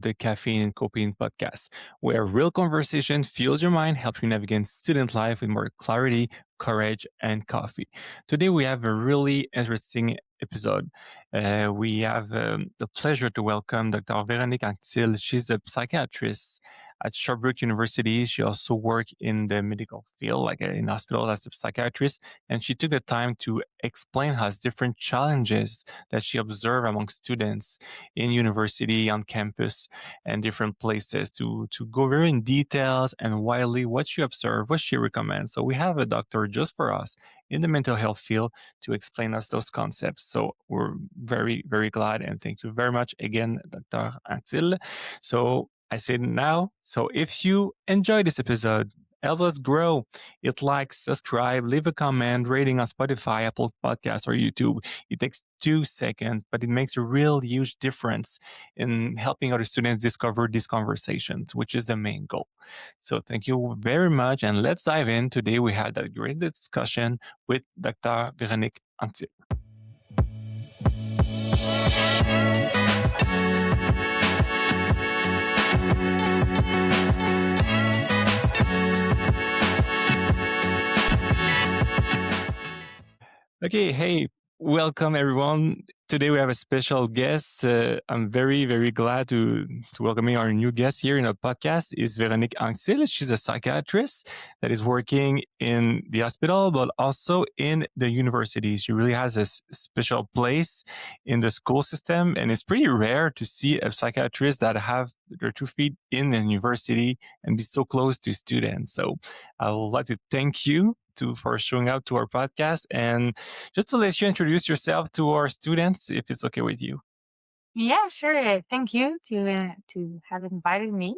the Caffeine Coping Podcast, where real conversation fuels your mind, helps you navigate student life with more clarity, courage, and coffee. Today, we have a really interesting episode. We have the pleasure to welcome Dr. Véronique Anctil. She's a psychiatrist at Sherbrooke University. She also worked in the medical field, like in hospital as a psychiatrist, and she took the time to explain us different challenges that she observed among students in university, on campus, and different places to go very in details and widely what she observed, what she recommends. So we have a doctor just for us in the mental health field to explain us those concepts. So we're very, very glad and thank you very much again, Dr. Anctil. So I say now, so if you enjoy this episode, help us grow. It like, subscribe, leave a comment, rating on Spotify, Apple Podcasts, or YouTube. It takes 2 seconds, but it makes a real huge difference in helping other students discover these conversations, which is the main goal. So thank you very much. And let's dive in. Today we had a great discussion with Dr. Véronique Anctil. Okay, hey, welcome everyone. Today we have a special guest. I'm very, very glad to welcoming our new guest here in our podcast is Véronique Anctil. She's a psychiatrist that is working in the hospital, but also in the university. She really has a special place in the school system, and it's pretty rare to see a psychiatrist that have their 2 feet in the university and be so close to students. So I would like to thank you for showing up to our podcast, and just to let you introduce yourself to our students, if it's okay with you. Yeah, sure. Thank you to have invited me.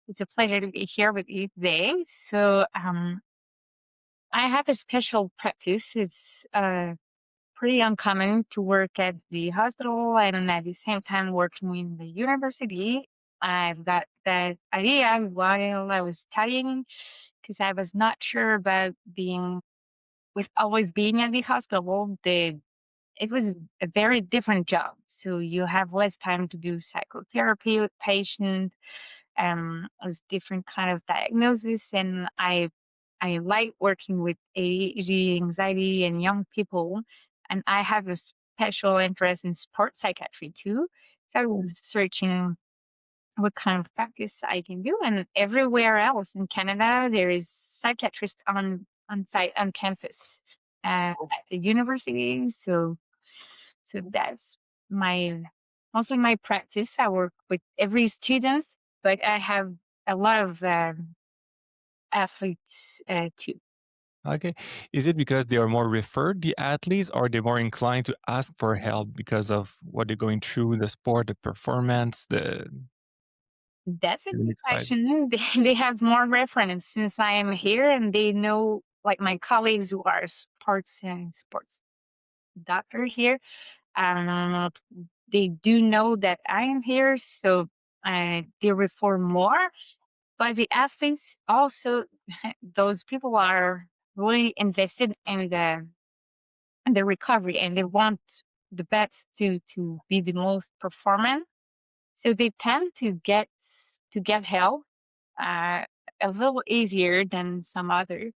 It's a pleasure to be here with you today. So, I have a special practice. It's pretty uncommon to work at the hospital and at the same time working in the university. I've got that idea while I was studying because I was not sure about always being at the hospital. It was a very different job. So you have less time to do psychotherapy with patients. It was different kind of diagnosis, and I like working with ADHD, anxiety, and young people. And I have a special interest in sports psychiatry too. So I was searching what kind of practice I can do, and everywhere else in Canada there is psychiatrist on site on campus at the university. So that's my mostly my practice. I work with every student, but I have a lot of athletes too. Okay. Is it because they are more referred, the athletes, or they're more inclined to ask for help because of what they're going through, the sport, the performance, the That's a good academic side? question. They have more reference since I am here, and they know, like my colleagues who are sports doctor here. Um, they do know that I am here, so they refer more. But the athletes also, those people are really invested in the recovery, and they want the best to be the most performant. So they tend to get help uh, a little easier than some others.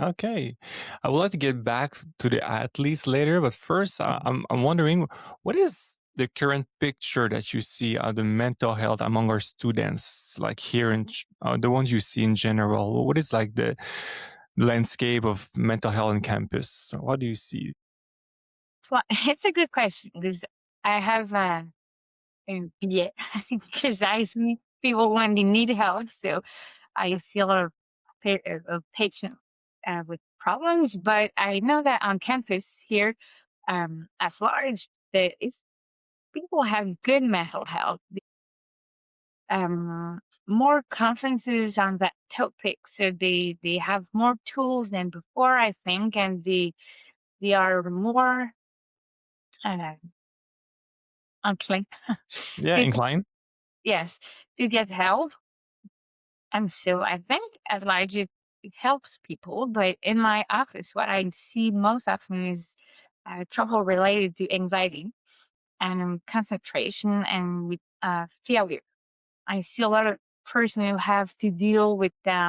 Okay. I would like to get back to the athletes later, but first, I'm wondering what is the current picture that you see of the mental health among our students, like here in the ones you see in general? What is like the landscape of mental health on campus? So what do you see? Well, it's a good question because I have a BA because I see people when they need help. So I see a lot of patients with problems, but I know that on campus here, at large, that it's people have good mental health. More conferences on that topic, so they have more tools than before, I think, and they are more uh, inclined. Yeah, to, incline. yes, to get help. And so I think at large it helps people. But in my office, what I see most often is trouble related to anxiety and concentration and with failure. I see a lot of person who have to deal with uh,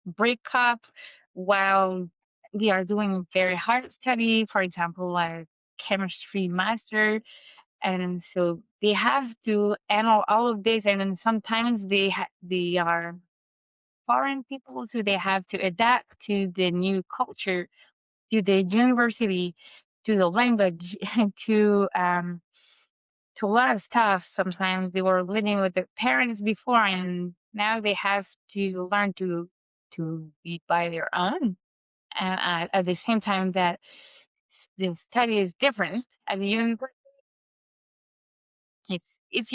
breakup while they are doing very hard study, for example, like chemistry master, and so they have to handle all of this, and then sometimes they are foreign people, so they have to adapt to the new culture, to the university, to the language, to a lot of stuff. Sometimes they were living with their parents before, and now they have to learn to be by their own. And at the same time that the study is different at the university, it's if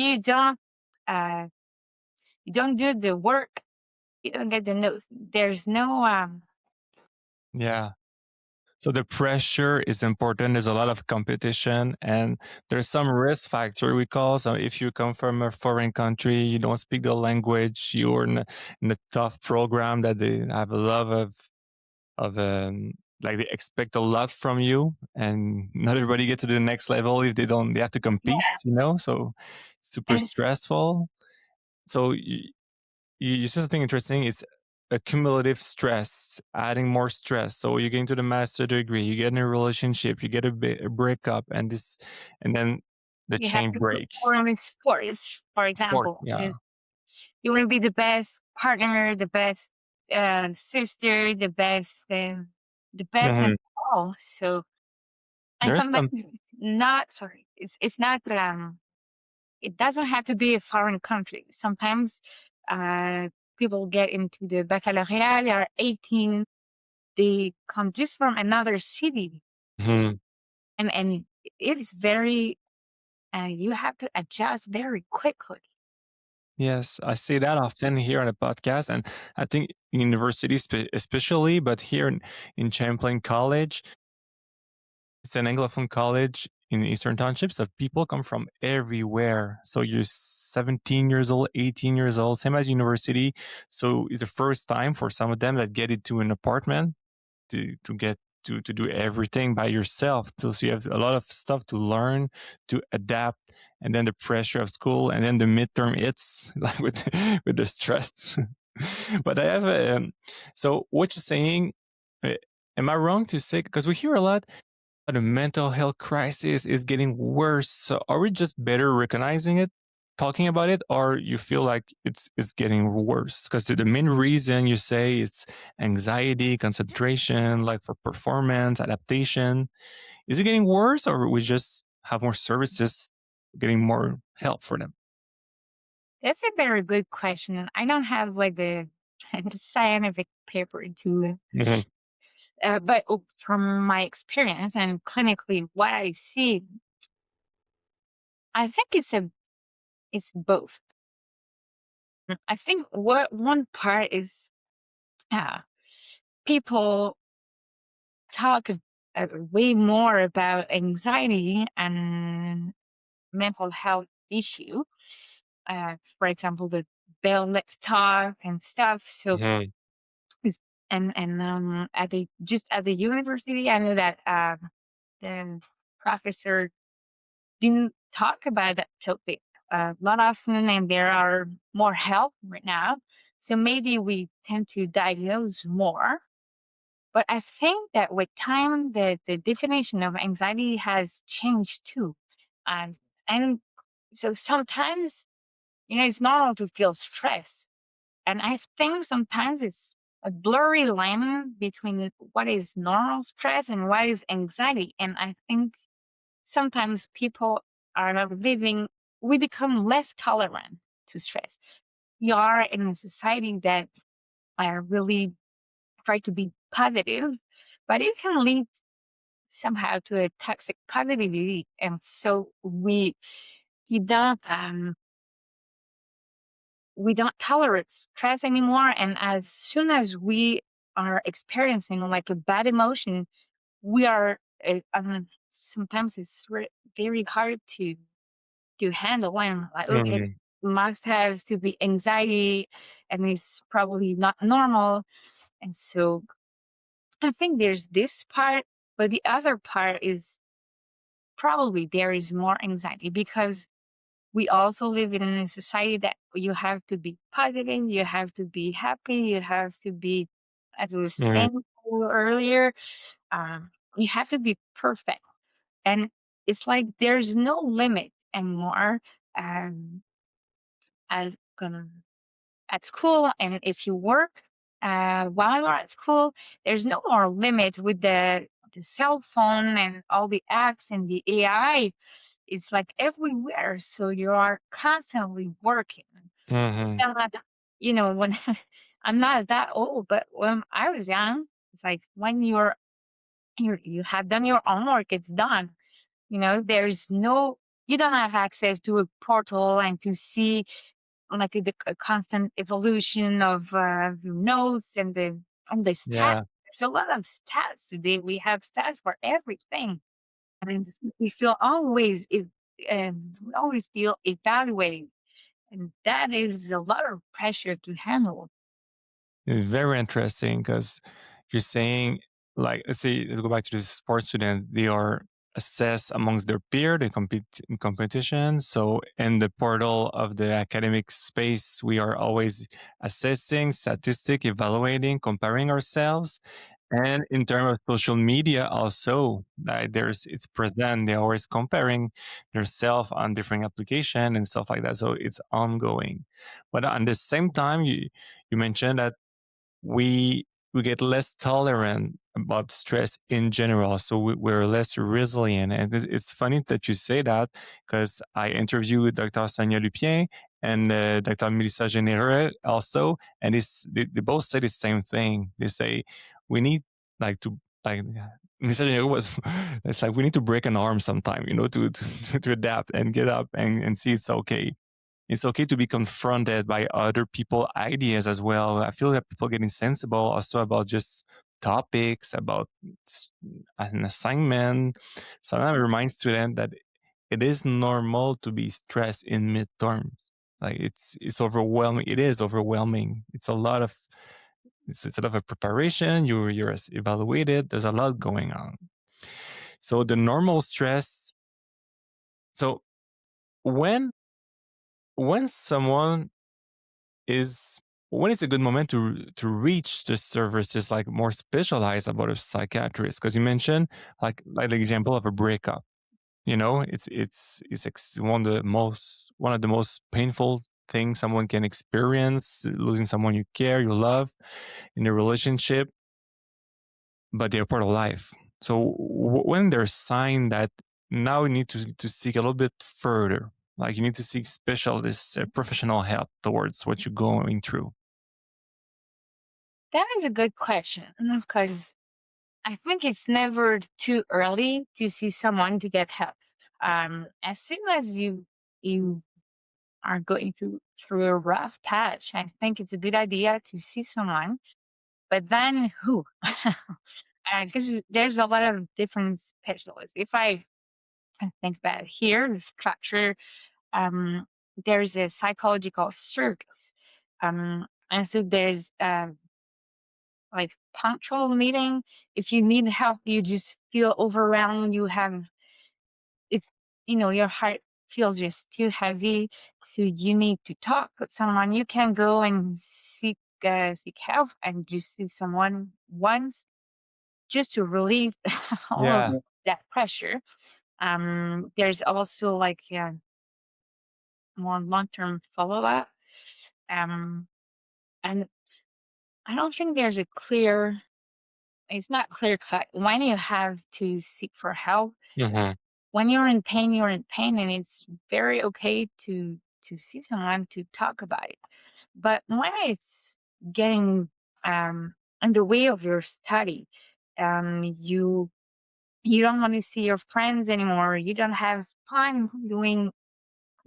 uh, you don't do the work, you don't get the notes. There's no Yeah. So the pressure is important. There's a lot of competition and there's some risk factor we call. So if you come from a foreign country, you don't speak the language, you're in a tough program that they have a lot of like they expect a lot from you and not everybody get to the next level if they have to compete, yeah, so super and it's stressful. So you said something interesting. It's a cumulative stress, adding more stress. So you get into the master degree, you get in a relationship, you get a breakup, and then the you have chain to break. perform in sports, for Sport, example. yeah. You want to be the best partner, the best sister, the best in Mhm. all. So, and There's sometimes some. it's not. Sorry, it's not. It doesn't have to be a foreign country. Sometimes uh, people get into the baccalaureate. They are 18. They come just from another city, Mhm. and it is very. You have to adjust very quickly. Yes, I say that often here on the podcast, and I think universities especially, but here in Champlain College, it's an Anglophone college in Eastern Township, so people come from everywhere. So you're 17 years old, 18 years old, same as university. So it's the first time for some of them that get into an apartment to get to do everything by yourself. So you have a lot of stuff to learn, to adapt, and then the pressure of school, and then the midterm hits like with the stress. But I have a so what you're saying. uh, Am I wrong to say because we hear a lot the mental health crisis is getting worse? So are we just better recognizing it, talking about it, or you feel like it's getting worse? Because the main reason you say it's anxiety, concentration, like for performance, adaptation, is it getting worse, or we just have more services, getting more help for them? That's a very good question, and I don't have like the, the scientific paper to, Mhm. but from my experience and clinically, what I see, I think it's both. I think what one part is uh, people talk way more about anxiety and mental health issue. For example, the Bell Let's Talk and stuff. So Mhm. is- and at the just at the university, I know that the professor didn't talk about that topic not often, and there are more help right now. So maybe we tend to diagnose more. But I think that with time, the definition of anxiety has changed too. Um, and so sometimes, it's normal to feel stress. And I think sometimes it's a blurry line between what is normal stress and what is anxiety. And I think sometimes people are not living, we become less tolerant to stress. We are in a society that are really try to be positive, but it can lead somehow to a toxic positivity. And so we don't we don't tolerate stress anymore. And as soon as we are experiencing like a bad emotion, we are sometimes it's very hard to handle. And like, okay, Mhm. must have to be anxiety, and it's probably not normal. And so I think there's this part, but the other part is probably there is more anxiety because we also live in a society that you have to be positive, you have to be happy, you have to be, as I was Mhm. saying earlier, you have to be perfect. And it's like there's no limit anymore, um, as gonna at school. And if you work while you're at school, there's no more limit with the cell phone and all the apps and the AI. It's like everywhere. So you are constantly working. Mhm. And, when I'm not that old, but when I was young, it's like when you have done your homework, it's done. There's no, you don't have access to a portal and to see like the constant evolution of your notes and the stats. Yeah. There's a lot of stats today. We have stats for everything. I mean, we feel always, we always feel evaluated, and that is a lot of pressure to handle. It's very interesting because you're saying, like, let's say, let's go back to the sports student. They are assessed amongst their peer, they compete in competition. So, in the portal of the academic space, we are always assessing, statistic, evaluating, comparing ourselves. And in terms of social media, also, like it's present. They're always comparing themselves on different application and stuff like that. So it's ongoing. But at the same time, you mentioned that we we get less tolerant about stress in general, so we're less resilient. And it's funny that you say that because I interviewed Dr. Sonia Lupien and Dr. Melissa Genereux also, and they both say the same thing. They say we need like to like Melissa Genereux was it's like we need to break an arm sometime, to adapt and get up and see it's okay to be confronted by other people ideas as well. I feel that people getting sensible also about just topics, about an assignment. Sometimes I remind students that it is normal to be stressed in midterms. Like it's overwhelming. It is overwhelming. It's a lot of preparation. You're evaluated. There's a lot going on. So the normal stress. So when when someone is when is a good moment to reach the services like more specialized about a psychiatrist? Because you mentioned like the example of a breakup. It's one of the most painful things someone can experience, losing someone you care, you love in a relationship, but they're part of life. So when there's sign that now you need to seek a little bit further, like you need to seek specialist professional help towards what you're going through. That is a good question because I think it's never too early to see someone to get help. As soon as you are going through a rough patch, I think it's a good idea to see someone. But then who? Because there's a lot of different specialists. If I think about it here, the structure, um, there's a psychological circus. And so there's like punctual meeting. If you need help, you just feel overwhelmed. You have it's your heart feels just too heavy, so you need to talk with someone. You can go and seek help and just see someone once just to relieve all of Yeah, that pressure. There's also like more long-term follow-up. Um, and I don't think there's a clear, it's not clear cut when you have to seek for help. mhm, When you're in pain, you're in pain, and it's very okay to see someone to talk about it. But when it's getting in the way of your study, you don't want to see your friends anymore. You don't have fun doing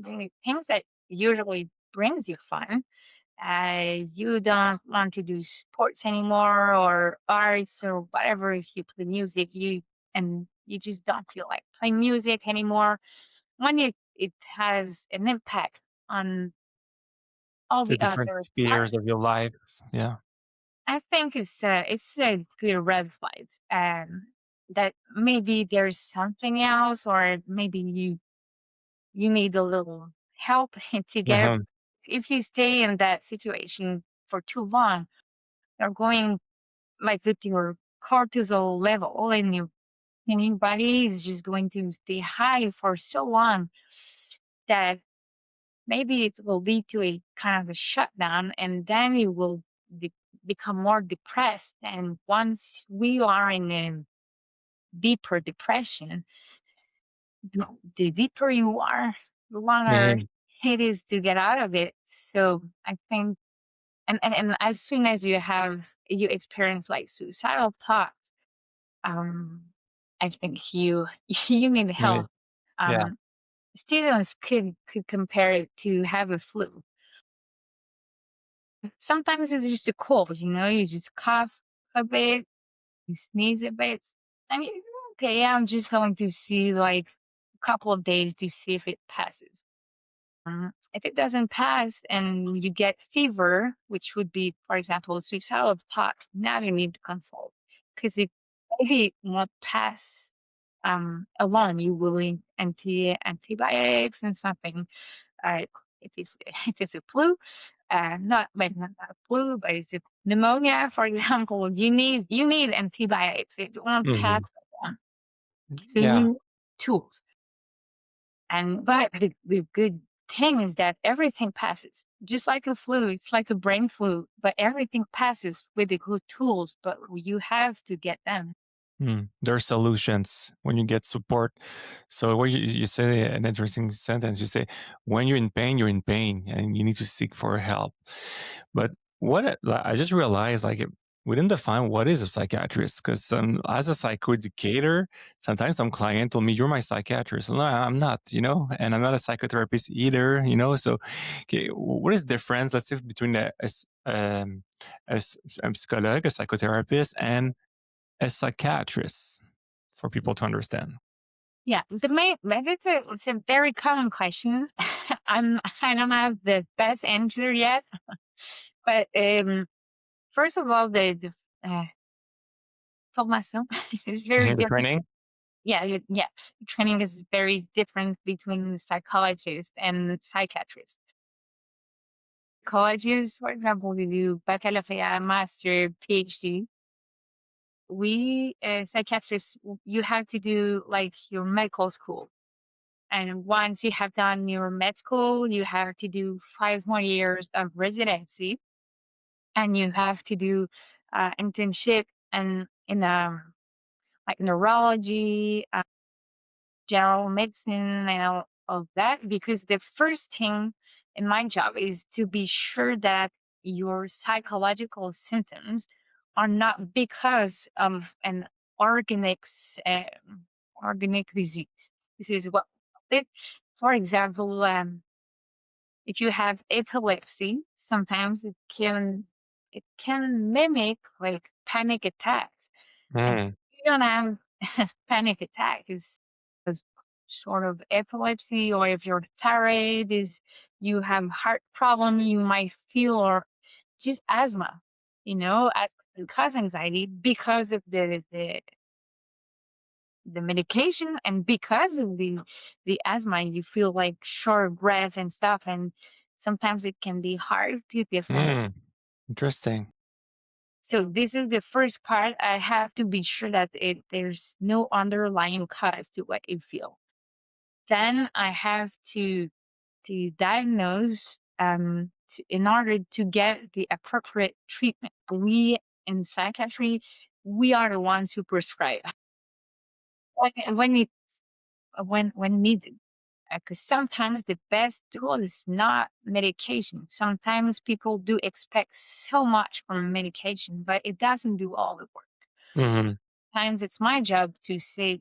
things that usually brings you fun. You don't want to do sports anymore or arts or whatever. If you play music, you just don't feel like playing music anymore. When it has an impact on all the the different other spheres parts, of your life. Yeah, I think it's a good red flag. That maybe there's something else, or maybe you need a little help to get. Uh-huh. If you stay in that situation for too long, you're going like with your cortisol level in your body is just going to stay high for so long that maybe it will lead to a kind of a shutdown, and then you will de- become more depressed. And once we are in a deeper depression, the deeper you are, the longer Mhm. it is to get out of it. So I think, and as soon as you experience like suicidal thoughts, um, I think you you need Yeah. help. Yeah. Um, Students could compare it to have a flu. Sometimes it's just a cold, you just cough a bit, you sneeze a bit, and you okay, I'm just going to see like a couple of days to see if it passes. If it doesn't pass and you get fever, which would be, for example, suicidal thoughts, now you need to consult because it maybe won't pass alone. You will need antibiotics and something. Uh, if it's if it's a flu, not a flu, but it's a pneumonia, for example, you need antibiotics. It won't pass Mhm. alone. So you Yeah. need tools. And but the good thing is that everything passes. Just like a flu, it's like a brain flu, but everything passes with the good tools, but you have to get them. There are solutions when you get support. So what you say an interesting sentence. You say when you're in pain, and you need to seek for help. But like, I just realized, like, we didn't define what is a psychiatrist, because as a psychoeducator, sometimes some client told me, "You're my psychiatrist." No, I'm not. And I'm not a psychotherapist either. So, okay, what is the difference? Let's say between a psychologue, a psychotherapist, and a psychiatrist, for people to understand. Yeah, but it's a very common question. I don't have the best answer yet, but first of all, the formation is very The different. training. Yeah, yeah, training is very different between psychologists and psychiatrists. Colleges, for example, we do baccalaureate, master, PhD. We psychiatrists, you have to do like your medical school. And once you have done your med school, you have to do 5 more years of residency, and you have to do internship and in like neurology, general medicine, and all of that. Because the first thing in my job is to be sure that your psychological symptoms are not because of an organic organic disease. This is what it. For example, if you have epilepsy, sometimes it can mimic like panic attacks. And Mm, if you don't have panic attack, is a sort of epilepsy, or if your thyroid is you have heart problem, you might feel, or just asthma, as cause anxiety because of the medication, and because of the asthma you feel like short breath and stuff, and sometimes it can be hard to differentiate. mm, interesting. So this is the first part. I have to be sure that there's no underlying cause to what you feel. Then I have to diagnose in order to get the appropriate treatment. We in psychiatry, we are the ones who prescribe when needed. Because sometimes the best tool is not medication. Sometimes people do expect so much from medication, but it doesn't do all the work. Hmm. Sometimes it's my job to say,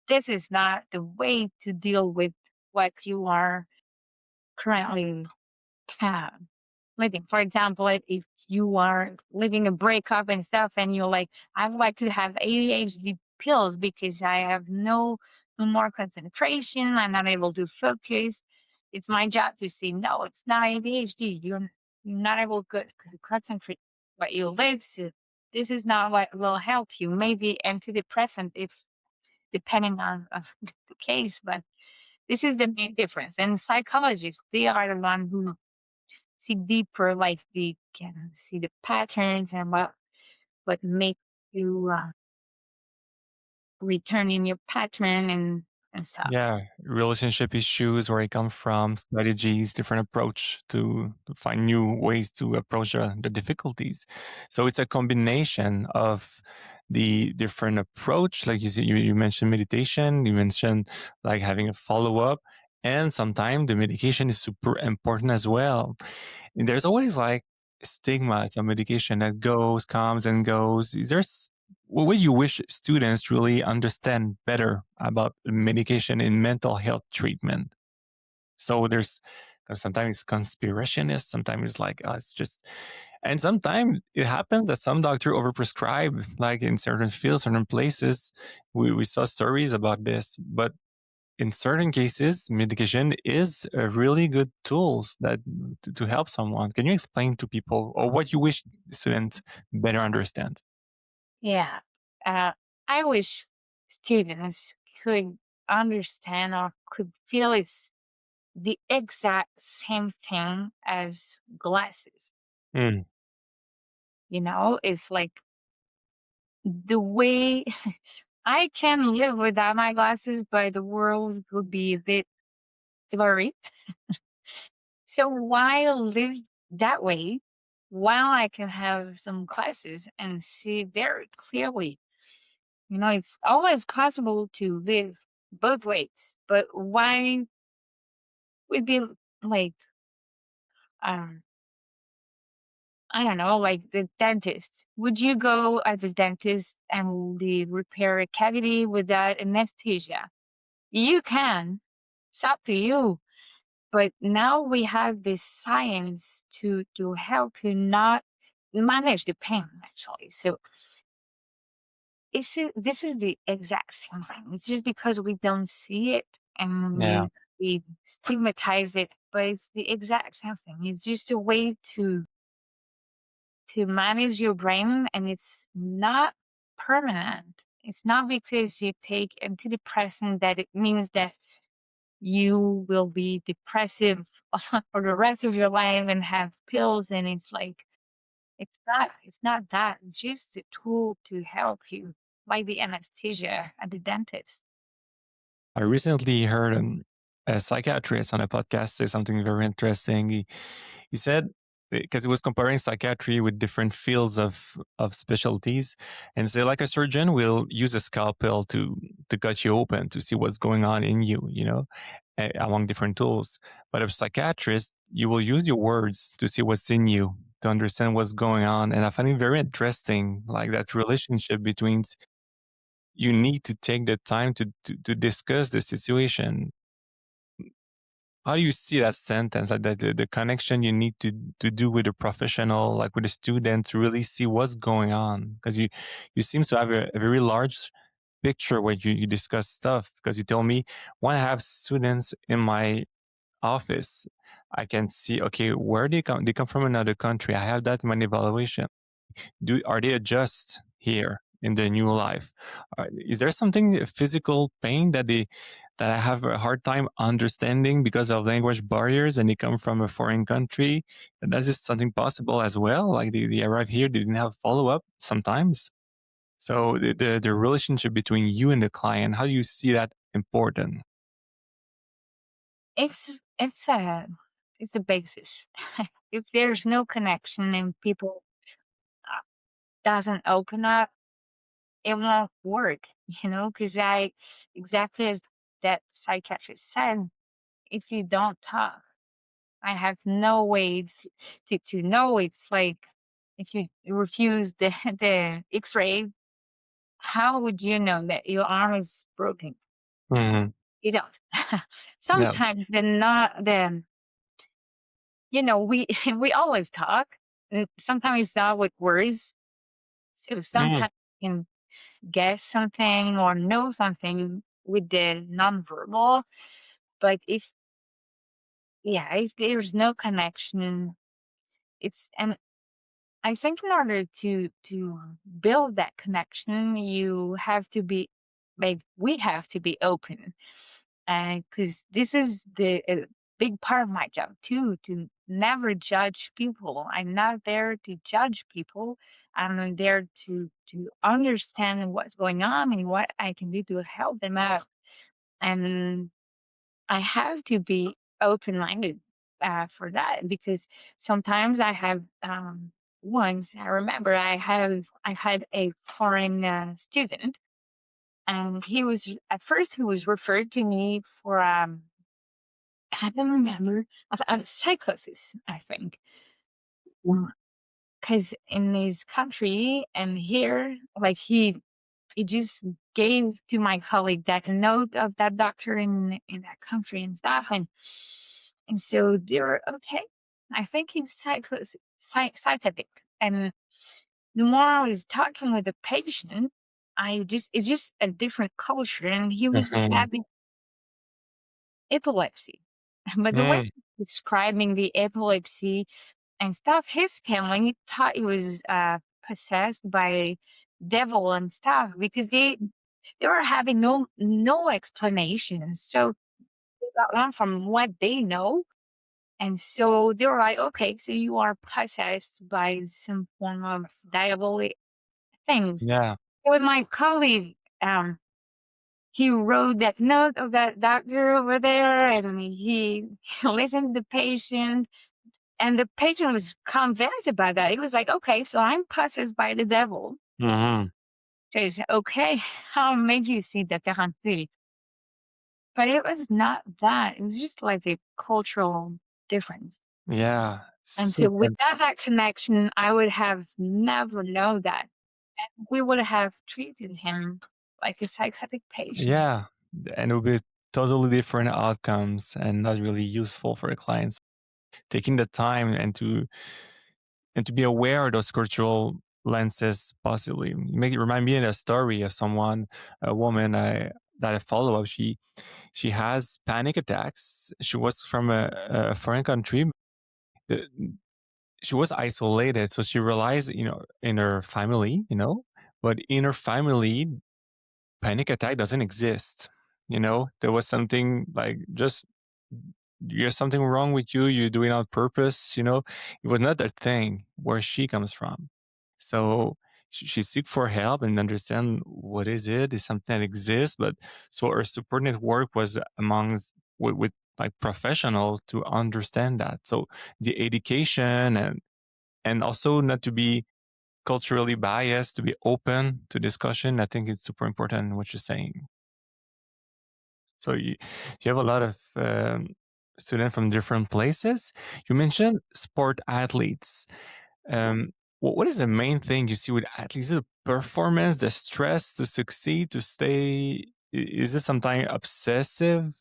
this is not the way to deal with what you are currently uh, living. For example, if you are living a breakup and stuff, and you're like, I would like to have ADHD pills because I have no more concentration, I'm not able to focus. It's my job to say, no, it's not ADHD. You're not able to concentrate what you live. So this is not what will help you. Maybe antidepressant, if depending on of the case, but This is the main difference. And psychologists, they are the one who see deeper, like they can see the patterns and what makes you return in your pattern and stuff. Yeah, relationship issues, where it come from, strategies, different approach to find new ways to approach the difficulties. So it's a combination of the different approach, like you mentioned meditation, you mentioned like having a follow up, and sometimes the medication is super important as well. And there's always like stigma. It's a medication that goes, comes, and goes. Is there what would you wish students really understand better about medication in mental health treatment? So there's, 'cause sometimes it's conspirationist, sometimes it's like it's just, and sometimes it happens that some doctor overprescribe, like in certain fields, certain places. We saw stories about this, but in certain cases, medication is a really good tools that to help someone. Can you explain to people or what you wish students better understand? Yeah. Uh, I wish students could understand or could feel it's the exact same thing as glasses. Mm, It's like the way I can live without my glasses, but the world would be a bit blurry. So why live that way while I can have some glasses and see very clearly? It's always possible to live both ways, but why would be like, um, I don't know, like the dentist? Would you go at the dentist and they repair a cavity without anesthesia? You can. It's up to you. But now we have this science to help you not manage the pain, actually. So this is the exact same thing. It's just because we don't see it and yeah. we stigmatize it, but it's the exact same thing. It's just a way to manage your brain, and it's not permanent. It's not because you take antidepressant that it means that you will be depressive for the rest of your life and have pills. And it's like, it's not that. It's just a tool to help you, like the anesthesia at the dentist. I recently heard a psychiatrist on a podcast say something very interesting. He said, because he was comparing psychiatry with different fields of specialties, and say like a surgeon will use a scalpel to cut you open to see what's going on in you, among different tools. But a psychiatrist, you will use your words to see what's in you, to understand what's going on. And I find it very interesting, like that relationship between you need to take the time to discuss the situation. How do you see that sentence, like the connection you need to do with a professional, like with a student, to really see what's going on? Because you seem to have a very large picture when you discuss stuff. Because you tell me when I have students in my office, I can see, okay, where they come. They come from another country. I have that in my evaluation. Are they adjust here in their new life? Is there something physical pain that I have a hard time understanding because of language barriers and they come from a foreign country? And that is something possible as well. Like they arrive here, they didn't have follow up sometimes. So the relationship between you and the client, how do you see that important? It's it's a it's a basis. If there's no connection and people doesn't open up, it won't work. Because I exactly as that psychiatrist said, if you don't talk, I have no ways to know. It's like if you refuse the the X-ray, how would you know that your arm is broken? Hmm. You don't. Yeah. Sometimes the not the we we always talk. And sometimes it's not with words. So Mm. sometimes you can guess something or know something with the nonverbal. But if there's no connection, and I think in order to build that connection, you have to be like we have to be open. because this is the big part of my job too, to never judge people. I'm not there to judge people. I'm there to understand what's going on and what I can do to help them out. And I have to be open minded for that, because sometimes I have once I remember I had a foreign student, and he was referred to me for I don't remember, psychosis, I think, because in his country and here, like he just gave to my colleague that note of that doctor in that country and stuff, and so they were okay. I think he's psychotic, and the more I was talking with the patient, it's just a different culture, and he was Mhm. having epilepsy. But the way Mm. he's describing the epilepsy and stuff, his family thought he was possessed by devil and stuff, because they were having no explanation. So they got on from what they know, and so they were like, okay, so you are possessed by some form of diabolic things. Yeah. With my colleague, he wrote that note of that doctor over there, and he listened to the patient, and the patient was convinced about that. He was like, okay, so I'm possessed by the devil. Mhm. So he said, okay, I'll make you see Dr. Anctil. But it was not that. It was just like a cultural difference. Yeah. And so Super. without that connection, I would have never known that. And we would have treated him like a psychotic patient. Yeah. And it would be totally different outcomes and not really useful for the clients. Taking the time and to be aware of those cultural lenses possibly. You make it remind me of a story of someone, a woman that I follow up. She has panic attacks. She was from a foreign country. The, she was isolated, so she relies, in her family, but in her family, panic attack doesn't exist. There was something like just there's something wrong with you. You're doing it on purpose. It was not that thing where she comes from. So she seek for help and understand what is it is something that exists. But so our support network was amongst with like professionals to understand that. So the education and also not to be culturally biased, to be open to discussion. I think it's super important what you're saying. So you have a lot of students from different places. You mentioned sport athletes. Um, what is the main thing you see with athletes? Is it the performance, the stress to succeed, to stay? Is it sometimes obsessive?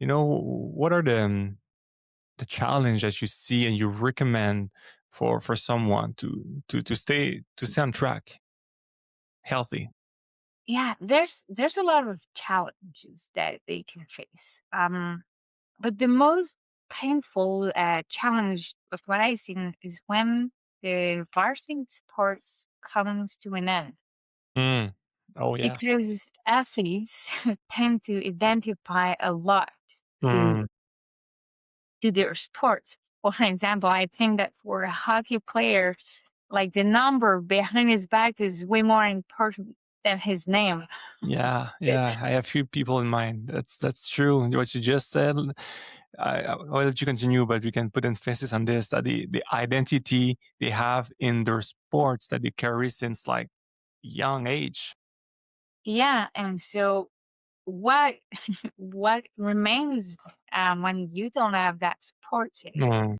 What are the challenge that you see and you recommend for someone to stay on track, healthy? Yeah, there's a lot of challenges that they can face. But the most painful challenge of what I've seen is when the varsity sports comes to an end, Mm. Oh yeah. because athletes tend to identify a lot to Mm. to their sports. For example, I think that for a hockey player, like the number behind his back is way more important than his name. Yeah, yeah. I have few people in mind. That's true. What you just said. I'll let you continue, but we can put emphasis on this: that the identity they have in their sports that they carry since like young age. Yeah, and so what what remains when you don't have that support system? Mm,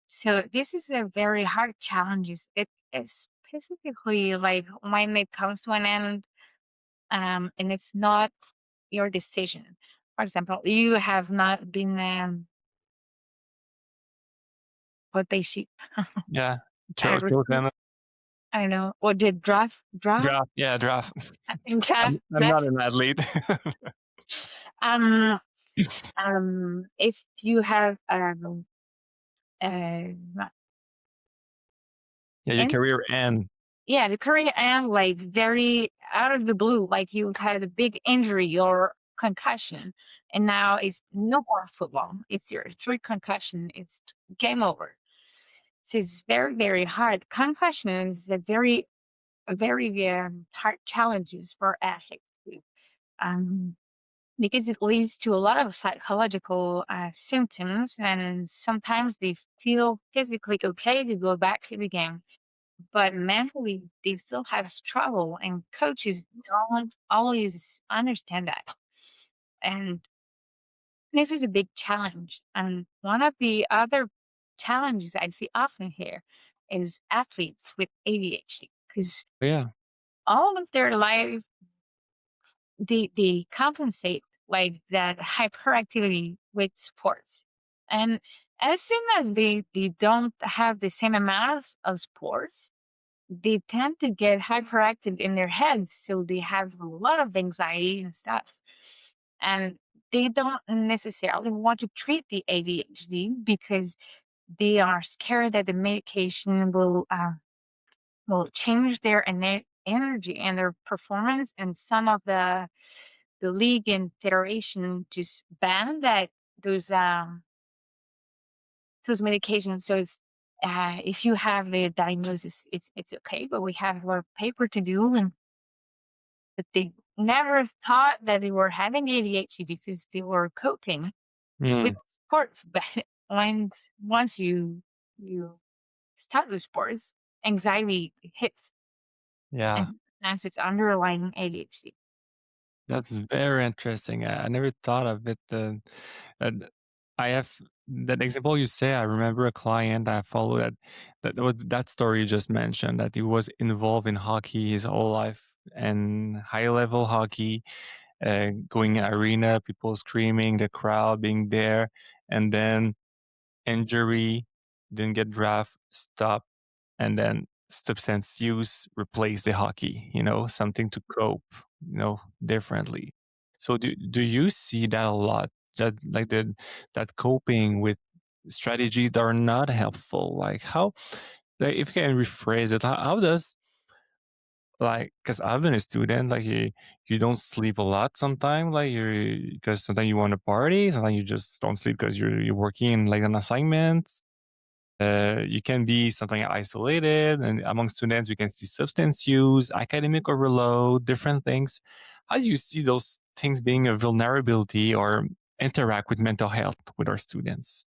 So this is a very hard challenge. It is specifically like when it comes to an end, and it's not your decision. For example, you have not been what they should yeah, recruit. chosen I don't know, or the draft. draft. Yeah, draft. I think I'm draft. not an athlete. Um, if you have uh, Yeah, your in career end. yeah, the career end like very out of the blue, like you've had a big injury or concussion. And now it's no more football. It's your three concussion. It's game over. So it's very, very hard. Concussion is a very hard challenges for athletes too. Um, because it leads to a lot of psychological symptoms, and sometimes they feel physically okay to go back to the game, but mentally they still have struggle, and coaches don't always understand that. And this is a big challenge. And one of the other challenges I see often here is athletes with ADHD, because Yeah. all of their life they compensate like that hyperactivity with sports. And as soon as they don't have the same amount of sports, they tend to get hyperactive in their heads. So they have a lot of anxiety and stuff. And they don't necessarily want to treat the ADHD because they are scared that the medication will change their energy and their performance. And some of the league and federation just banned that those um those medications. So it's if you have the diagnosis, it's okay, but we have a lot of paper to do, and but they never thought that they were having ADHD because they were coping with Mm, sports. But once you start with sports, anxiety hits, yeah. and sometimes it's underlying ADHD. That's very interesting. I never thought of it. And I have that example you say. I remember a client I followed that was that story you just mentioned, that he was involved in hockey his whole life and high level hockey, going in arena, people screaming, the crowd being there, and then injury, didn't get draft, stop, and then substance use replace the hockey, something to cope, differently. So do you see that a lot? That like that coping with strategies that are not helpful? Like how, like if you can rephrase it, how does, like, because I've been a student, like you don't sleep a lot sometimes, like you because sometimes you want to party, sometimes you just don't sleep because you're working like on assignments. You can be something isolated, and among students, we can see substance use, academic overload, different things. How do you see those things being a vulnerability or interact with mental health with our students?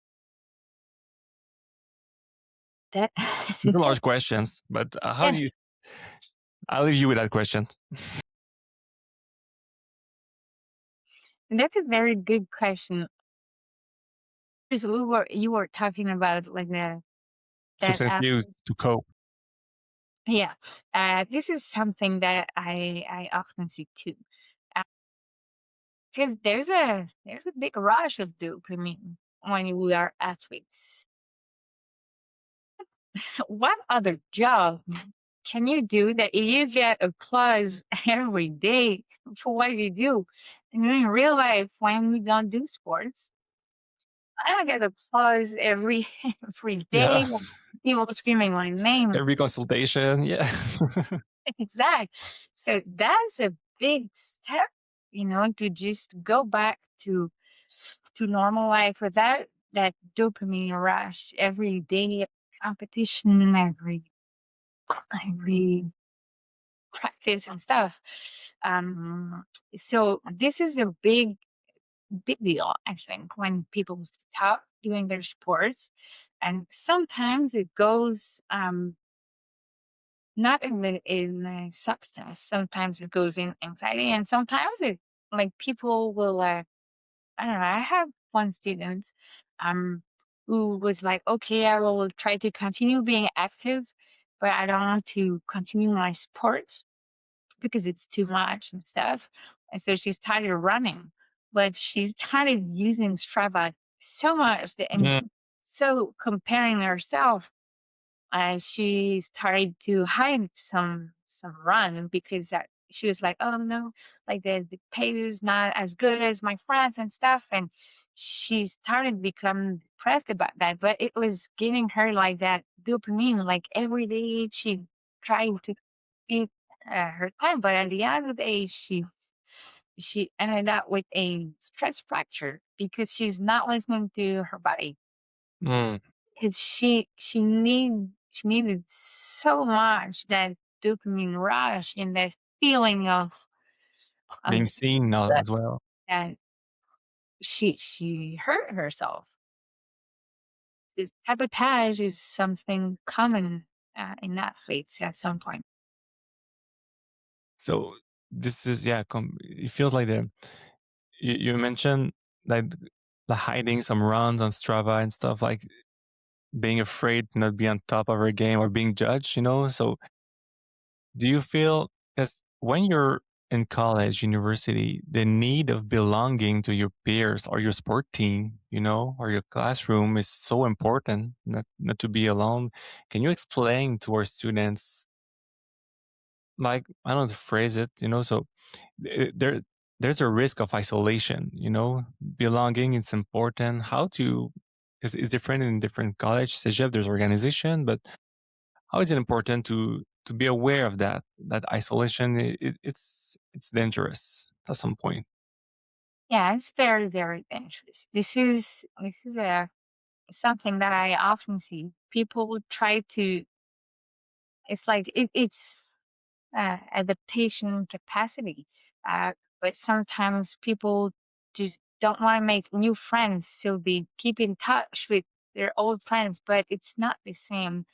That These are large that's questions, but how yeah, do you? I'll leave you with that question. that's a very good question. Because you were talking about like that Substance use to cope. yeah, this is something that I often see too, because there's a big rush of dopamine when we are athletes. What other job can you do that you get applause every day for what you do? And in real life, when we don't do sports, I don't get applause every Yeah. day. People screaming my name. Every consultation. Yeah. Exactly. So that's a big step, to just go back to normal life without that dopamine rush every day competition, every practice and stuff. Um, so this is a big deal, I think, when people stop doing their sports, and sometimes it goes not in substance. Sometimes it goes in anxiety, and sometimes it like people will. I don't know. I have one student, um, who was like, "Okay, I will try to continue being active, but I don't want to continue my sports because it's too much and stuff." And so she started running, but she started using Strava so much, and Mm, she so comparing herself, she started to hide some run because she was like, oh no, like the pace is not as good as my friends and stuff, and she started to become depressed about that. But it was giving her like that dopamine, like every day she tried to beat her time, but at the end of the day, she ended up with a stress fracture because she's not listening to her body. Mm. Because she needed so much that dopamine rush and that feeling Being of seen now that as well. that she hurt herself. This sabotage is something common in athletes at some point. So this is, yeah, it feels like you mentioned like the hiding some runs on Strava and stuff, like being afraid to not be on top of her game or being judged, So do you feel, because when you're in college, university, the need of belonging to your peers or your sport team, or your classroom is so important, not to be alone. Can you explain to our students, like, I don't know how to phrase it, so there there's a risk of isolation, belonging is important. How to, because it's different in different college, CEGEP, there's organization, but how is it important to be aware of that isolation? It's dangerous at some point. Yeah, it's very, very dangerous. This is a something that I often see. People try to. It's like it's adaptation capacity, uh, but sometimes people just don't want to make new friends, so they keep in touch with their old friends. But it's not the same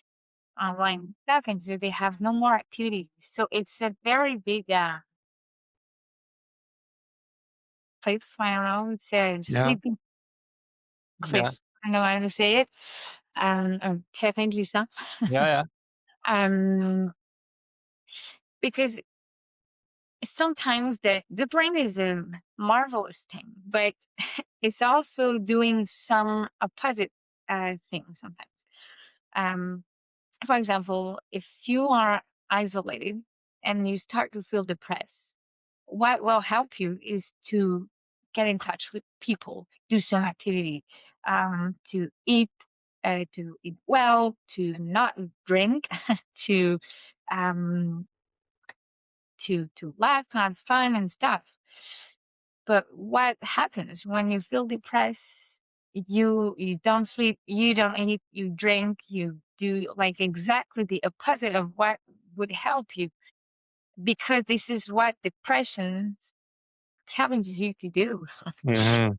online talking, so they have no more activity. So it's a very big cliff. I don't know. It's a Yeah, sleeping yeah, cliff. I don't know how to say it. Technically, so. yeah, yeah, Um, because sometimes the brain is a marvelous thing, but it's also doing some opposite things sometimes. Um, for example, if you are isolated and you start to feel depressed, what will help you is to get in touch with people, do some activity, to eat well, to not drink, to um, to laugh, have fun, and stuff. But what happens when you feel depressed? You don't sleep, you don't eat, you drink, you do like exactly the opposite of what would help you, because this is what depression challenges you to do. hmm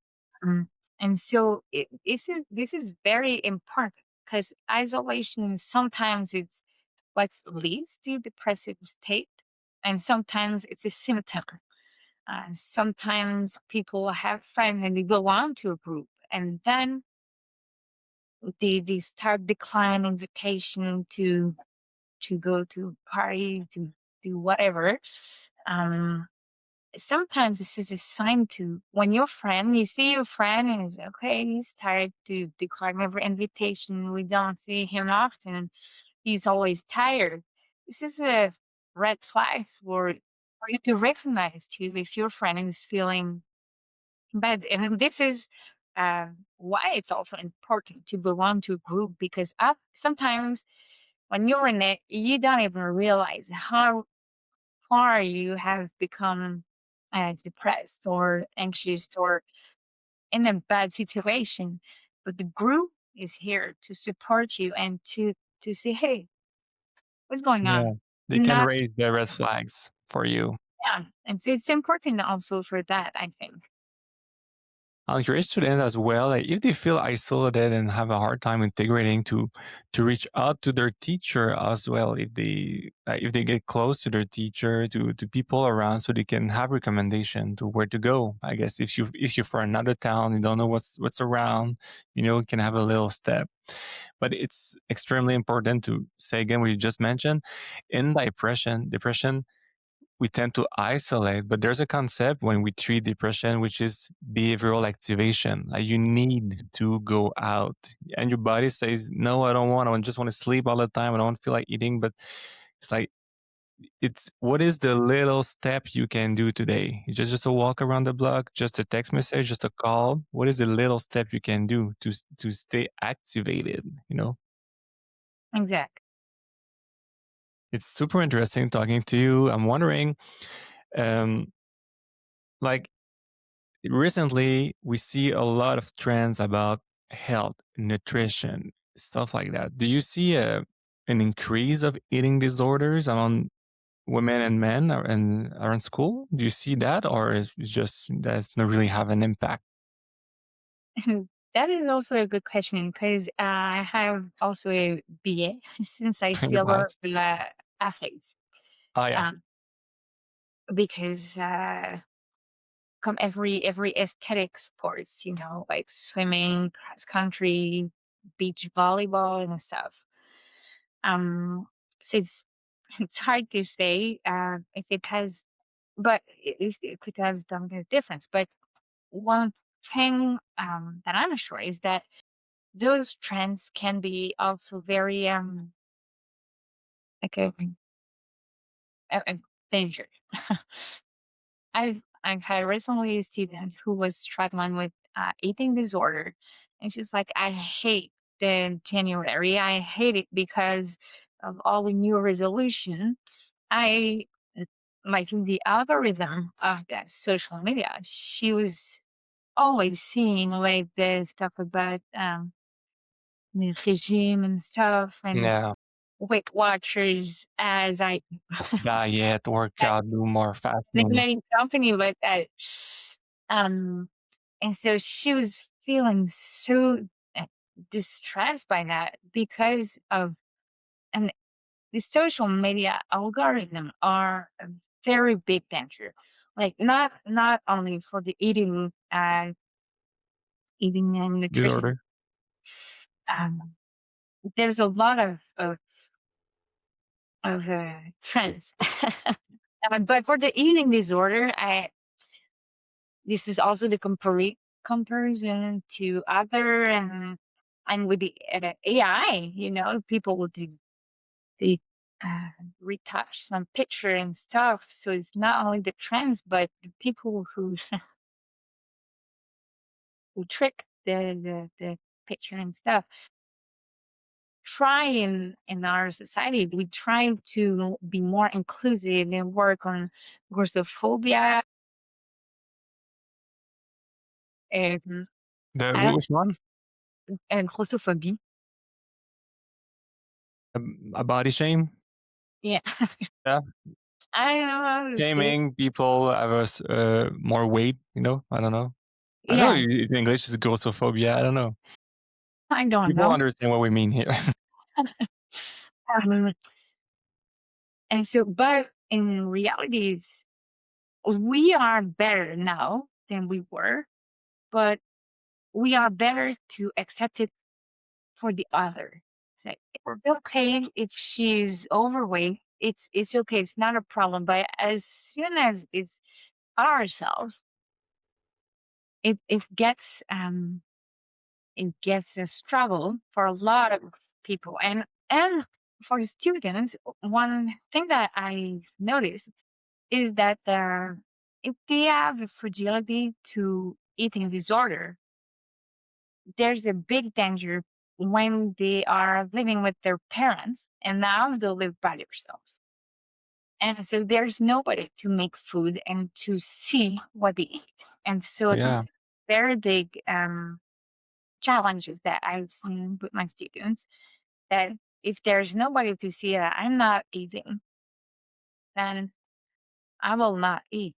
Um, and so this is very important because isolation sometimes it's what leads to depressive state, and sometimes it's a symptom. Sometimes people have friends and they belong to a group, and then they start decline invitation to go to party, to do whatever. Um, Sometimes this is a sign to when you see your friend and is okay, he's tired to decline every invitation. We don't see him often. He's always tired. This is a red flag for you to recognize too if your friend is feeling bad. And this is why it's also important to belong to a group, because sometimes when you're in it, you don't even realize how far you have become depressed or anxious or in a bad situation. But the group is here to support you and to say, hey, what's going yeah. on? They can Not raise the red flags for you. Yeah, it's important also for that, I think. I'll encourage students as well, like, if they feel isolated and have a hard time integrating, to reach out to their teacher as well. If they get close to their teacher, to people around, so they can have recommendation to where to go. I guess if you're from another town, you don't know what's around, you can have a little step. But it's extremely important to say again what you just mentioned. In depression, we tend to isolate, but there's a concept when we treat depression, which is behavioral activation. Like, you need to go out, and your body says, no, I don't want, I just want to sleep all the time. I don't feel like eating. But it's like, it's what is the little step you can do today? It's just a walk around the block, just a text message, just a call. What is the little step you can do to stay activated? Exactly. It's super interesting talking to you. I'm wondering, um, like recently we see a lot of trends about health, nutrition, stuff like that. Do you see an increase of eating disorders among women and men and around school? Do you see that, or is it just does not really have an impact? That is also a good question because I have also a BA since I see a lot Nice. of athletes. Oh yeah, Um, because come every aesthetic sports, like swimming, cross country, beach volleyball, and stuff. Um, so it's hard to say if it has, but if it has done a difference. But one thing that I'm sure is that those trends can be also very like a danger. I've had recently a student who was struggling with eating disorder, and she's like, I hate the January. I hate it because of all the new resolution. I like the algorithm of that social media. She was always seeing like the stuff about the regime and stuff and yeah. Weight Watchers as I Diet, as workout, do more the fasting. main company, but um, and so she was feeling so uh, distressed by that because of and the social media algorithm are a very big danger. Like not only for the eating and nutrition. Disorder. Um, there's a lot of trends. But for the eating disorder, this is also the comparison to other and with the AI, people will do the uh, retouch some picture and stuff. So it's not only the trends, but the people who trick the picture and stuff. Try in our society, we try to be more inclusive and work on grossophobia. Um, The I don't, which one? grossophobie. A body shame. Yeah, Yeah, I don't know how to say. shaming people have more weight. I don't know. I know Yeah, in English is glossophobia. I don't know. I don't People know. understand what we mean here. Um, and so, but in reality, we are better now than we were, but we are better to accept it for the other. It's like, it's okay if she's overweight. It's okay. It's not a problem. But as soon as it's ourselves, it gets a struggle for a lot of people. And for the students, one thing that I noticed is that if they have a fragility to eating disorder, there's a big danger when they are living with their parents and now they live by themselves. And so there's nobody to make food and to see what they eat. And so Yeah, these very big challenges that I've seen with my students that if there's nobody to see that I'm not eating, then I will not eat.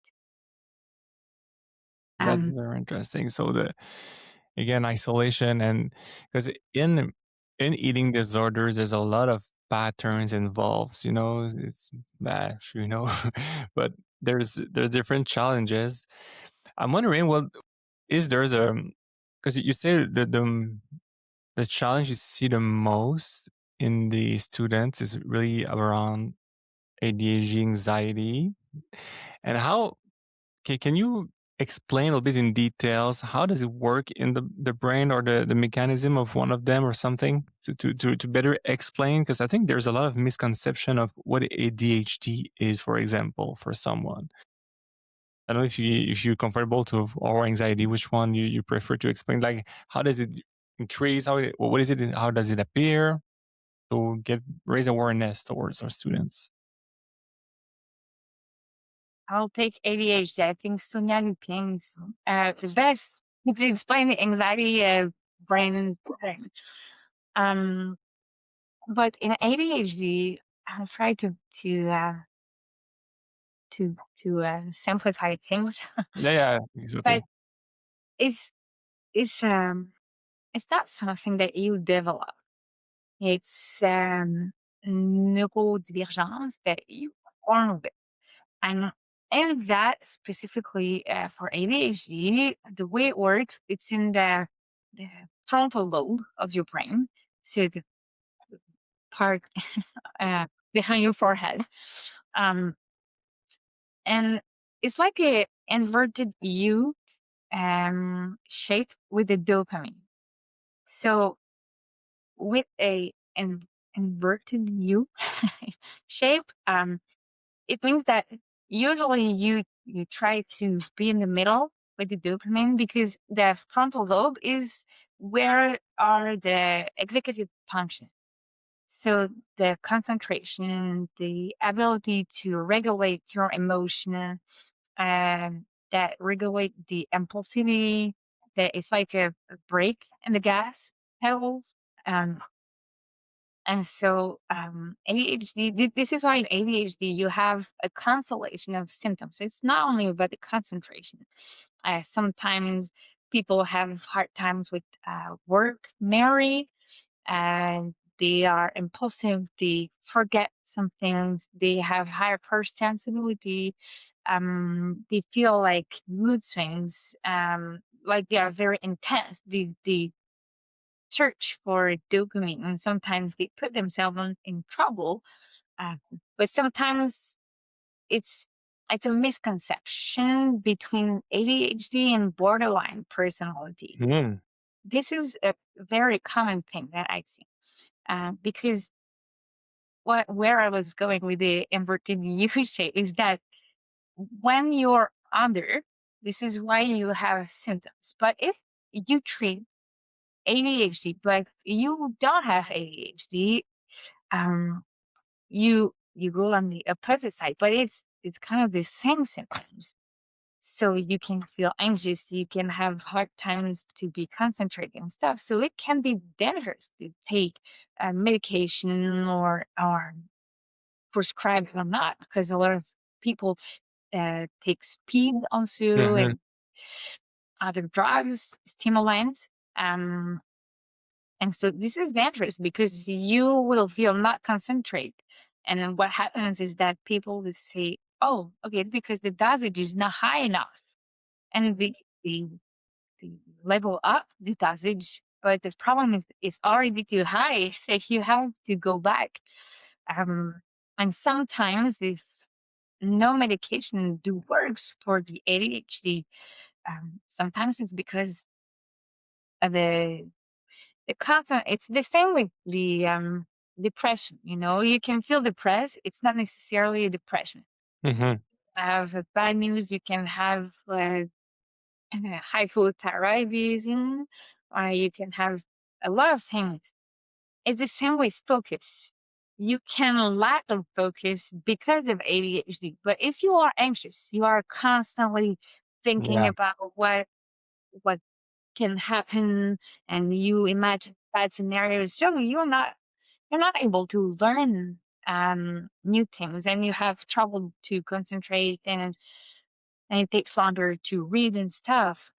that's Um, very interesting. So the again isolation and because in eating disorders, there's a lot of patterns involved. It's mash. But there's different challenges. I'm wondering, well, is there's a because you say that the challenge you see the most in the students is really around ADHD, anxiety, and how can you explain a little bit in details how does it work in the brain or the mechanism of one of them or something to better explain? Because I think there's a lot of misconception of what ADHD is, for example, for someone. I don't know if you're comfortable to or anxiety, which one you prefer to explain? Like how does it increase? What is it? How does it appear? To raise awareness towards our students. I'll take ADHD. I think Sonia Lupin's the best to explain the anxiety brain thing. Um, but in ADHD, I'll try to simplify things. Yeah, yeah, exactly. But it's it's um it's not something that you develop. It's neurodivergence that you born with. And that specifically for ADHD, the way it works, it's in the frontal lobe of your brain. So the part behind your forehead. Um, and it's like a inverted U shape with the dopamine. So with an inverted U shape, it means that usually you try to be in the middle with the dopamine because the frontal lobe is where are the executive function. So the concentration, the ability to regulate your emotion, that regulate the impulsivity, that it's like a brake in the gas pedal. Um, and so ADHD, this is why in ADHD you have a constellation of symptoms. It's not only about the concentration. Sometimes people have hard times with work, memory, and they are impulsive. They forget some things. They have hypersensibility. They feel like mood swings. Like they are very intense. They search for dopamine, and sometimes they put themselves in trouble. Uh, but sometimes it's it's a misconception between ADHD and borderline personality. Mm, This is a very common thing that I see because where I was going with the inverted U shape is that when you're under, this is why you have symptoms. But if you treat ADHD, but you don't have ADHD, um, you go on the opposite side, but it's kind of the same symptoms. So you can feel anxious, you can have hard times to be concentrating and stuff. So it can be dangerous to take medication or prescribed or not, because a lot of people take speed also mhm, and other drugs, stimulants. And so this is dangerous because you will feel not concentrate. And then what happens is that people will say, oh, okay, it's because the dosage is not high enough. And the, the level up the dosage, but the problem is it's already too high. So you have to go back. Um, and sometimes if no medication do works for the ADHD, sometimes it's because of the constant. It's the same with the depression. You know, you can feel depressed. It's not necessarily a depression. mhm. Have bad news. You can have hypothyroidism, or you can have a lot of things. It's the same with focus. You can lack of focus because of ADHD. But if you are anxious, you are constantly thinking Yeah. about what can happen, and you imagine bad scenarios. So you're not able to learn new things, and you have trouble to concentrate, and it takes longer to read and stuff.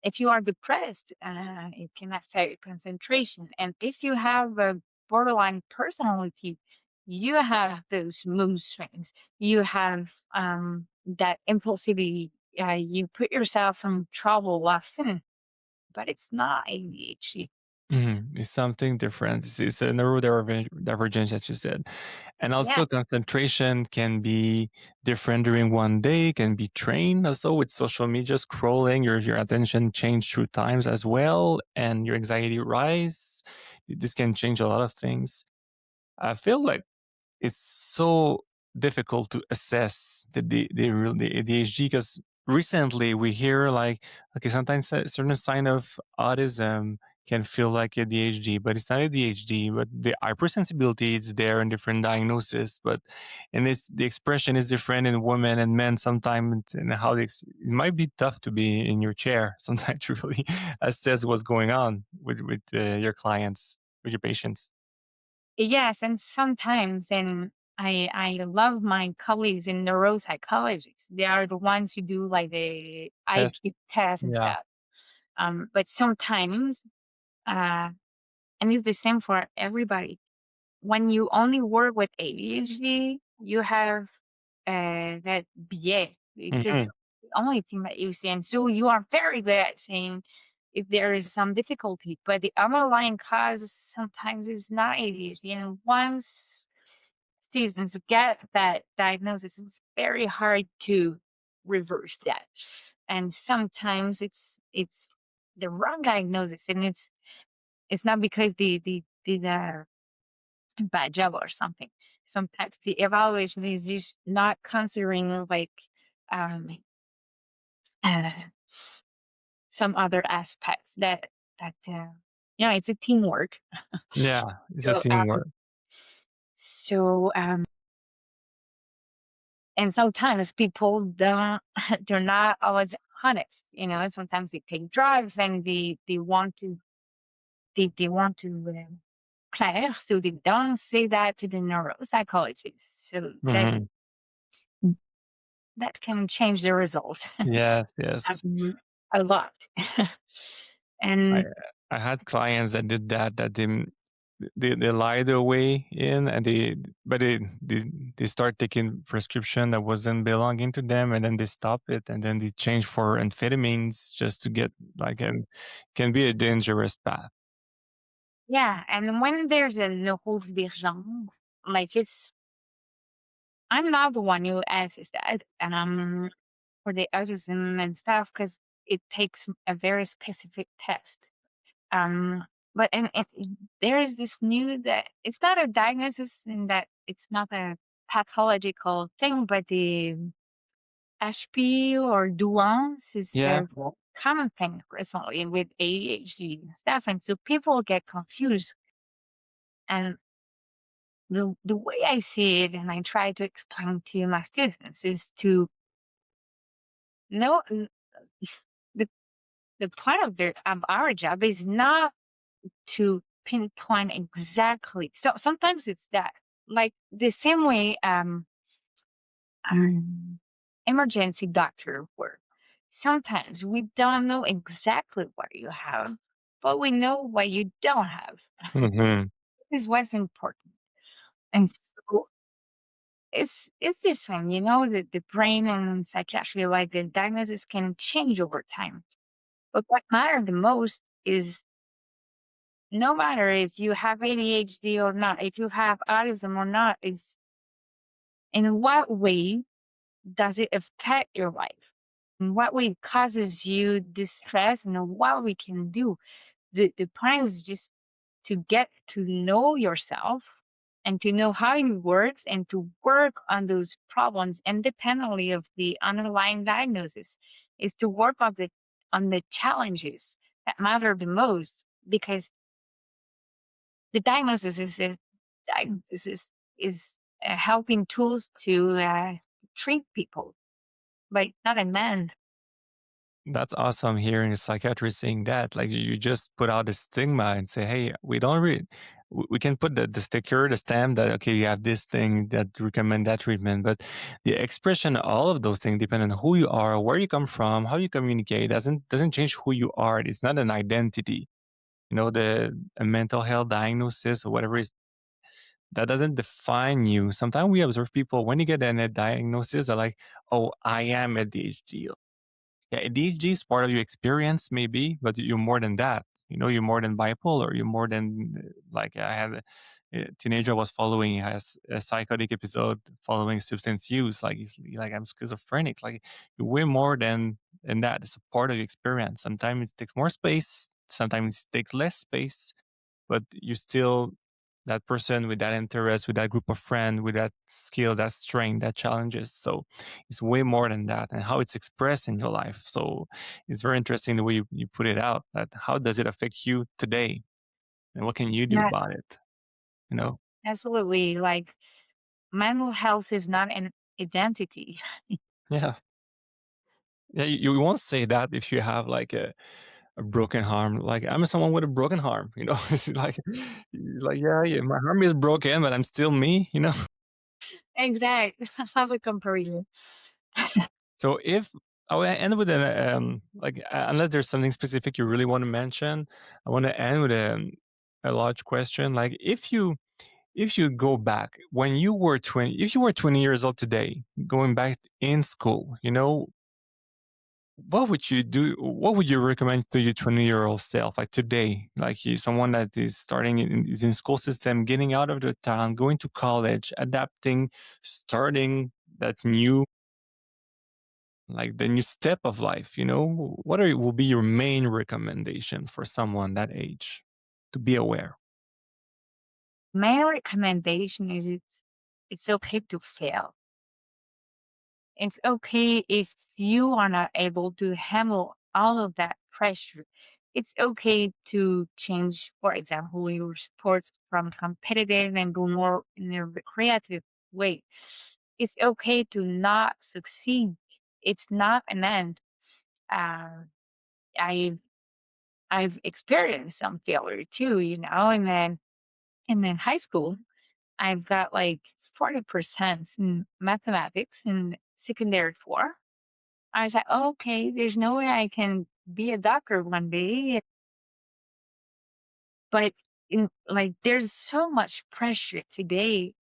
If you are depressed, it can affect concentration. And if you have a borderline personality, you have those mood swings. You have that impulsivity. You put yourself in trouble often, but it's not ADHD. Mhm. It's something different. It's a neurodivergence that you said. And Yeah. also concentration can be different during one day, can be trained also with social media scrolling, your attention change through times as well, and your anxiety rise. This can change a lot of things. I feel like it's so difficult to assess the ADHD because recently we hear like, okay, sometimes a certain sign of autism can feel like ADHD, but it's not ADHD. But the hypersensibility is there in different diagnoses, but and it's the expression is different in women and men sometimes, and how it might be tough to be in your chair sometimes to really assess what's going on with your clients, with your patients. Yes, and sometimes, and I love my colleagues in neuropsychologists. They are the ones who do like the Test, IQ test and yeah. stuff. But sometimes, uh, and it's the same for everybody. When you only work with ADHD, you have that biais because Hmm. the only thing that you see, and so you are very good at saying if there is some difficulty, but the underlying cause sometimes is not ADHD. And once students get that diagnosis, it's very hard to reverse that. And sometimes it's the wrong diagnosis, and it's not because they did a bad job or something. Sometimes the evaluation is just not considering like um, uh, some other aspects that it's a teamwork. Yeah, it's a So teamwork. so and sometimes people don't they're not always honest. Sometimes they take drugs and they want to clear, so they don't say that to the neuropsychologist. So Hmm. that can change the result Yes, yes. a lot. I And I had clients that did that. That they lie their way in, and they start taking prescription that wasn't belonging to them, and then they stop it, and then they change for amphetamines just to get like and can be a dangerous path. yeah, and when there's a neurodivergence, like I'm not the one who answers that, for the autism and stuff, because it takes a very specific test. Um, but and there is this new that it's not a diagnosis in that it's not a pathological thing, but the HP or douance is Yeah, a common thing recently with ADHD and stuff, and so people get confused. And the way I see it, and I try to explain to my students, is to know the the part of our job is not to pinpoint exactly. So sometimes it's that, like the same way um emergency doctor work. Sometimes we don't know exactly what you have, but we know what you don't have. hmm, This is what's important. And so it's the same, the brain and psychiatry, like the diagnosis can change over time. But what matters the most is no matter if you have ADHD or not, if you have autism or not, is in what way does it affect your life? In what way it causes you distress, and what we can do. The point is just to get to know yourself and to know how it works and to work on those problems independently of the underlying diagnosis, is to work on the challenges that matter the most, because the diagnosis is helping tools to treat people, but not an end. that's awesome hearing a psychiatrist saying that. Like you just put out a stigma and say, hey, we don't really. We can put the sticker, the stamp that okay, you have this thing that recommend that treatment, but the expression, all of those things, depend on who you are, where you come from, how you communicate, doesn't change who you are. It's not an identity. The a mental health diagnosis or whatever is that doesn't define you. Sometimes we observe people when you get a diagnosis, they're like, "Oh, I am ADHD." Yeah, ADHD is part of your experience, maybe, but you're more than that. You're more than bipolar. You're more than like I had a teenager was following has a psychotic episode following substance use. Like like I'm schizophrenic. Like you're way more than that. It's a part of your experience. Sometimes it takes more space. Sometimes it takes less space, but you still. that person with that interest, with that group of friends, with that skill, that strength, that challenges. So it's way more than that, and how it's expressed in your life. So it's very interesting the way you put it out, that how does it affect you today, and what can you do Yeah, about it? You know? absolutely. Like mental health is not an identity. Yeah. Yeah, you won't say that if you have like a broken arm. Like I'm someone with a broken arm, you know. It's like yeah, yeah, my arm is broken, but I'm still me, you know. Exactly. I love a comparison. So if I will end with an unless there's something specific you really want to mention, I want to end with a large question. Like if you go back when you were 20, if you were 20 years old today, going back in school, you know, what would you do? What would you recommend to your 20-year-old self, like today? Like you, someone that is starting is in school system, getting out of the town, going to college, adapting, starting that new, like the new step of life. You know, what are will be your main recommendations for someone that age to be aware? My recommendation is it's okay to fail. It's okay if you are not able to handle all of that pressure. It's okay to change, for example, your sports from competitive and go more in a recreative way. It's okay to not succeed. It's not an end. Uh, I've I've experienced some failure too, you know, and then high school, I've got like 40% in mathematics in secondary four. I was like, "Oh, okay, there's no way I can be a doctor one day." But there's so much pressure today.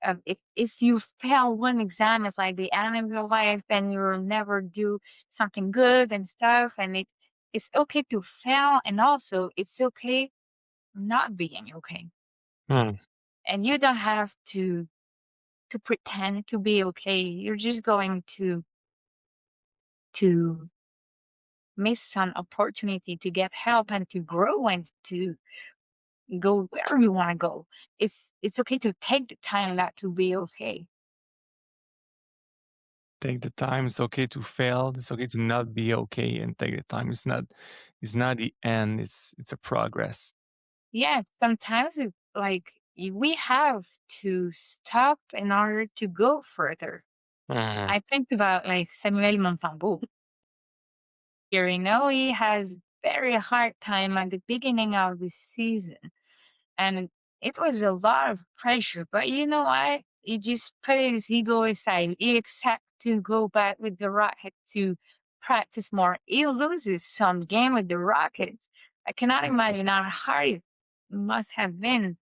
If you fail one exam, it's like the end of your life, and you'll never do something good and stuff. And it's okay to fail, and also it's okay not being okay. Hmm. And you don't have to pretend to be okay. You're just going to miss an opportunity to get help and to grow and to go where you want to go. It's okay to take the time not to be okay. Take the time. It's okay to fail. It's okay to not be okay, and take the time. It's not the end. It's a progress. Yeah, sometimes it's like we have to stop in order to go further. Mhm. I think about like Samuel Montambo. Here, he has very hard time at the beginning of the season, and it was a lot of pressure. But you know what? He just put his ego aside. He accepted to go back with the Rocket to practice more. He loses some game with the Rockets. I cannot imagine how hard it must have been.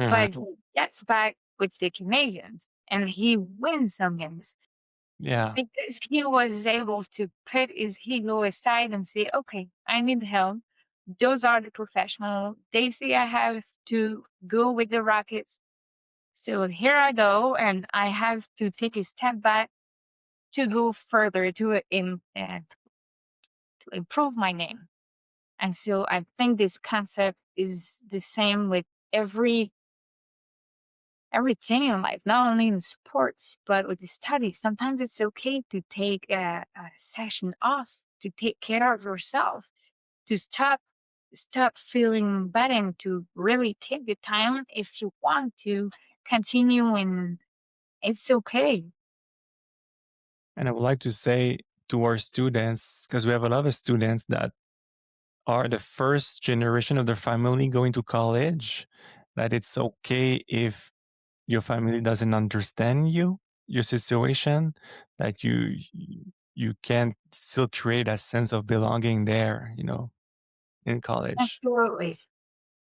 But Mhm. he gets back with the Canadians and he wins some games Yeah. because he was able to put his ego aside and say, okay, I need help. Those are the professionals. They say I have to go with the Rockets. So here I go, and I have to take a step back to go further to improve my name. And so I think this concept is the same with everything in life, not only in sports, but with the studies. Sometimes it's okay to take a session off, to take care of yourself, to stop feeling bad and to really take the time if you want to continue, and it's okay. And I would like to say to our students, because we have a lot of students that are the first generation of their family going to college, that it's okay if your family doesn't understand you, your situation, that you can still create a sense of belonging there, you know, in college. Absolutely.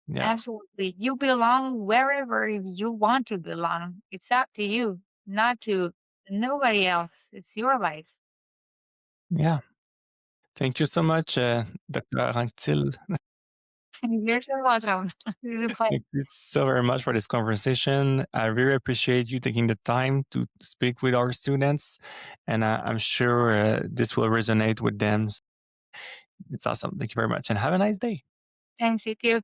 Yeah. Absolutely. You belong wherever you want to belong. It's up to you, not to nobody else. It's your life. Yeah. Thank you so much, Dr. Anctil. You're so welcome. It's a pleasure. Thank you so very much for this conversation. I really appreciate you taking the time to speak with our students, and I'm sure this will resonate with them. It's awesome. Thank you very much, and have a nice day. Thanks, you too.